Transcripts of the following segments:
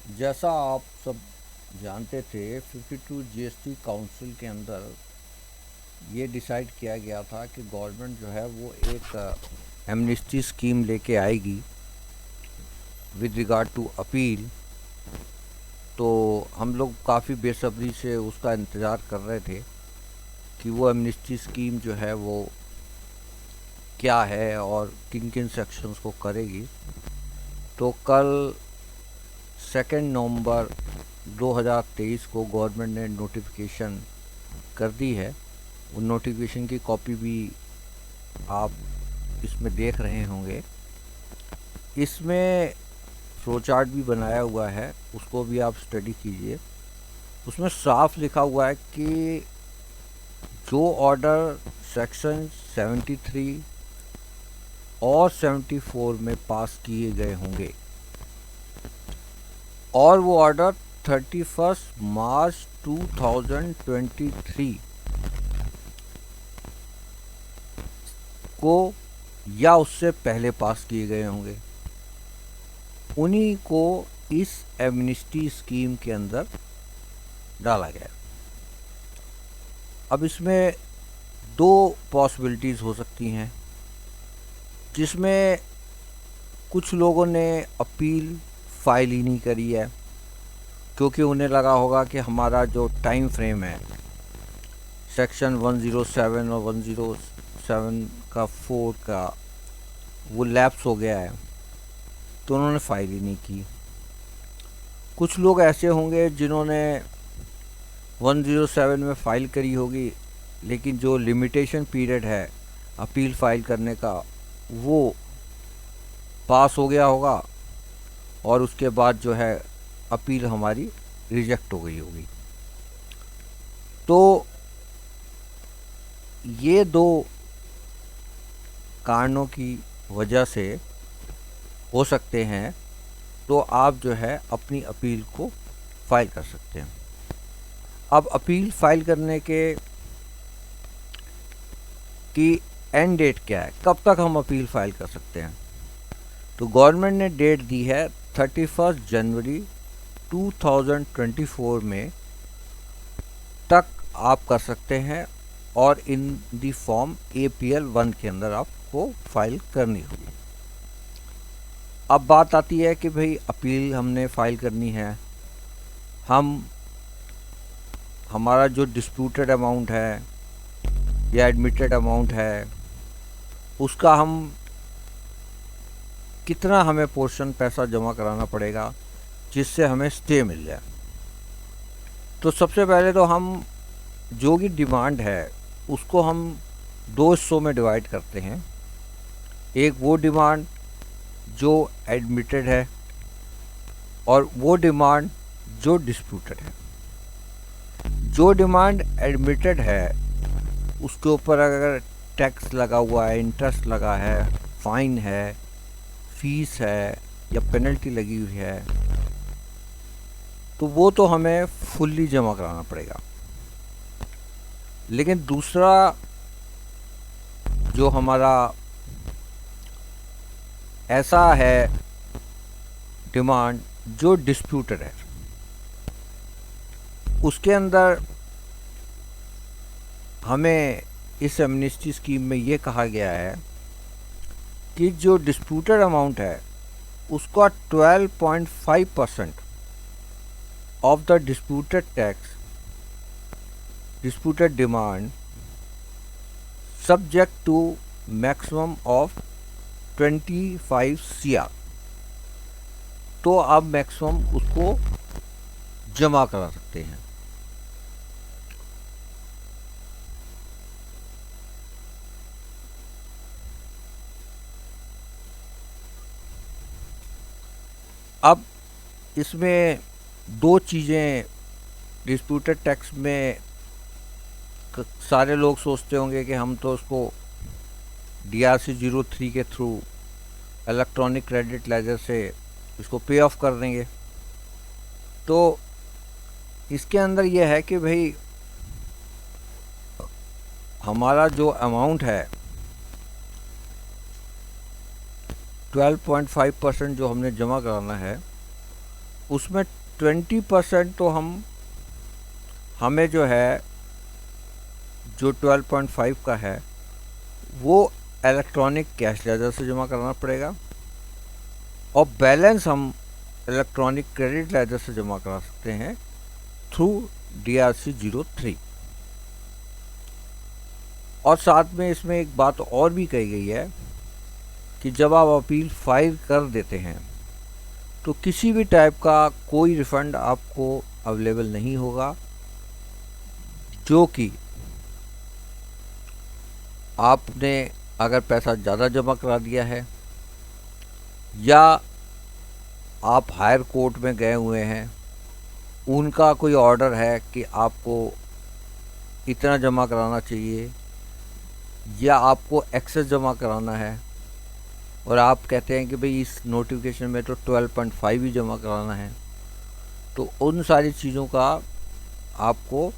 जैसा आप सब जानते थे 52 जीएसटी काउंसिल के अंदर ये डिसाइड किया गया था कि गवर्नमेंट जो है वो एक एमनेस्टी स्कीम लेके आएगी विद रिगार्ड टू अपील। तो हम लोग काफ़ी बेसब्री से उसका इंतज़ार कर रहे थे कि वो एमनेस्टी स्कीम जो है वो क्या है और किन किन सेक्शंस को करेगी। तो कल 2 नवंबर 2023 को गवर्नमेंट ने नोटिफिकेशन कर दी है। उन नोटिफिकेशन की कॉपी भी आप इसमें देख रहे होंगे। इसमें फ्लो चार्ट भी बनाया हुआ है, उसको भी आप स्टडी कीजिए। उसमें साफ लिखा हुआ है कि जो ऑर्डर सेक्शन 73 और 74 में पास किए गए होंगे और वो ऑर्डर 31 मार्च 2023 को या उससे पहले पास किए गए होंगे, उन्हीं को इस एमनेस्टी स्कीम के अंदर डाला गया। अब इसमें दो पॉसिबिलिटीज़ हो सकती हैं, जिसमें कुछ लोगों ने अपील फाइल ही नहीं करी है क्योंकि उन्हें लगा होगा कि हमारा जो टाइम फ्रेम है सेक्शन 107 और 107 का 4 का वो लैप्स हो गया है, तो उन्होंने फाइल ही नहीं की। कुछ लोग ऐसे होंगे जिन्होंने 107 में फ़ाइल करी होगी, लेकिन जो लिमिटेशन पीरियड है अपील फाइल करने का वो पास हो गया होगा और उसके बाद जो है अपील हमारी रिजेक्ट हो गई होगी। तो ये दो कारणों की वजह से हो सकते हैं, तो आप जो है अपनी अपील को फाइल कर सकते हैं। अब अपील फाइल करने की एंड डेट क्या है, कब तक हम अपील फाइल कर सकते हैं? तो गवर्नमेंट ने डेट दी है 31 जनवरी 2024 में तक आप कर सकते हैं और इन दी फॉर्म APL 1 के अंदर आपको फाइल करनी होगी। अब बात आती है कि भाई अपील हमने फाइल करनी है, हमारा जो डिस्प्यूटेड अमाउंट है या एडमिटेड अमाउंट है उसका कितना हमें पोर्शन पैसा जमा कराना पड़ेगा जिससे हमें स्टे मिल जाए। तो सबसे पहले तो हम जो भी डिमांड है उसको हम दो हिस्सों में डिवाइड करते हैं। एक वो डिमांड जो एडमिटेड है और वो डिमांड जो डिस्प्यूटेड है। जो डिमांड एडमिटेड है उसके ऊपर अगर टैक्स लगा हुआ है, इंटरेस्ट लगा है, फाइन है, फीस है या पेनल्टी लगी हुई है, तो वो तो हमें फुल्ली जमा कराना पड़ेगा। लेकिन दूसरा जो हमारा ऐसा है डिमांड जो डिस्प्यूटेड है, उसके अंदर हमें इस एमनेस्टी स्कीम में ये कहा गया है कि जो डिस्प्यूटेड अमाउंट है उसका 12.5% of the disputed demand subject to maximum of 25 CR, तो आप मैक्सिमम उसको जमा करा सकते हैं। अब इसमें दो चीज़ें डिस्प्यूटेड टैक्स में सारे लोग सोचते होंगे कि हम तो उसको DRC 03 के थ्रू इलेक्ट्रॉनिक क्रेडिट लेजर से इसको पे ऑफ कर देंगे। तो इसके अंदर यह है कि भाई हमारा जो अमाउंट है 12.5% जो हमने जमा कराना है उसमें 20% तो हमें जो है, जो 12.5 का है, वो इलेक्ट्रॉनिक कैश लेजर से जमा कराना पड़ेगा, और बैलेंस हम इलेक्ट्रॉनिक क्रेडिट लेजर से जमा करा सकते हैं थ्रू DRC 03। और साथ में इसमें एक बात और भी कही गई है कि जब आप अपील फाइल कर देते हैं तो किसी भी टाइप का कोई रिफंड आपको अवेलेबल नहीं होगा, जो कि आपने अगर पैसा ज़्यादा जमा करा दिया है या आप हायर कोर्ट में गए हुए हैं, उनका कोई ऑर्डर है कि आपको इतना जमा कराना चाहिए या आपको एक्सेस जमा कराना है, और आप कहते हैं कि भाई इस नोटिफिकेशन में तो 12.5 ही जमा कराना है, तो उन सारी चीज़ों का आपको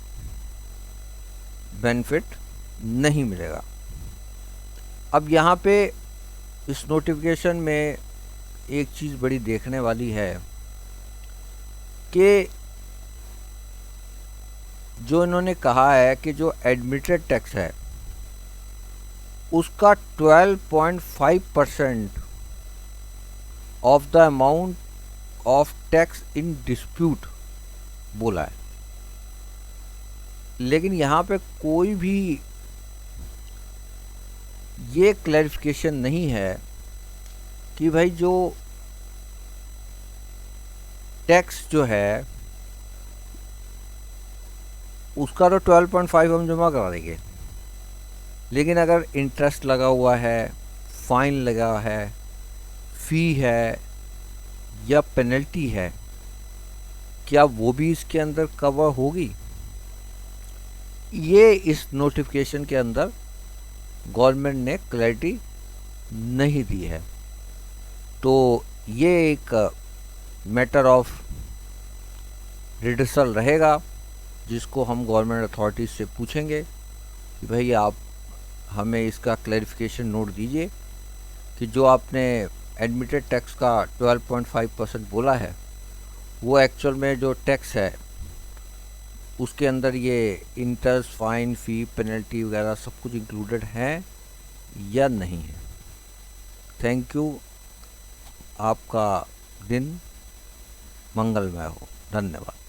बेनिफिट नहीं मिलेगा। अब यहाँ पे इस नोटिफिकेशन में एक चीज़ बड़ी देखने वाली है कि जो इन्होंने कहा है कि जो एडमिटेड टैक्स है उसका 12.5% of the amount of tax in dispute बोला है। लेकिन यहाँ पे कोई भी ये क्लैरिफिकेशन नहीं है कि भाई जो टैक्स जो है उसका तो 12.5 हम जमा करा देंगे, लेकिन अगर इंटरेस्ट लगा हुआ है, फाइन लगा है, फ़ी है या पेनल्टी है, क्या वो भी इसके अंदर कवर होगी? ये इस नोटिफिकेशन के अंदर गवर्नमेंट ने क्लैरिटी नहीं दी है। तो ये एक मैटर ऑफ रिडर्सल रहेगा, जिसको हम गवर्नमेंट अथॉरिटीज़ से पूछेंगे कि भाई आप हमें इसका क्लैरिफिकेशन नोट दीजिए कि जो आपने एडमिटेड टैक्स का 12.5% बोला है, वो एक्चुअल में जो टैक्स है उसके अंदर ये इंटरेस्ट, फाइन, फ़ी, पेनल्टी वगैरह सब कुछ इंक्लूडेड है या नहीं है। Thank you. आपका दिन मंगलमय हो। धन्यवाद।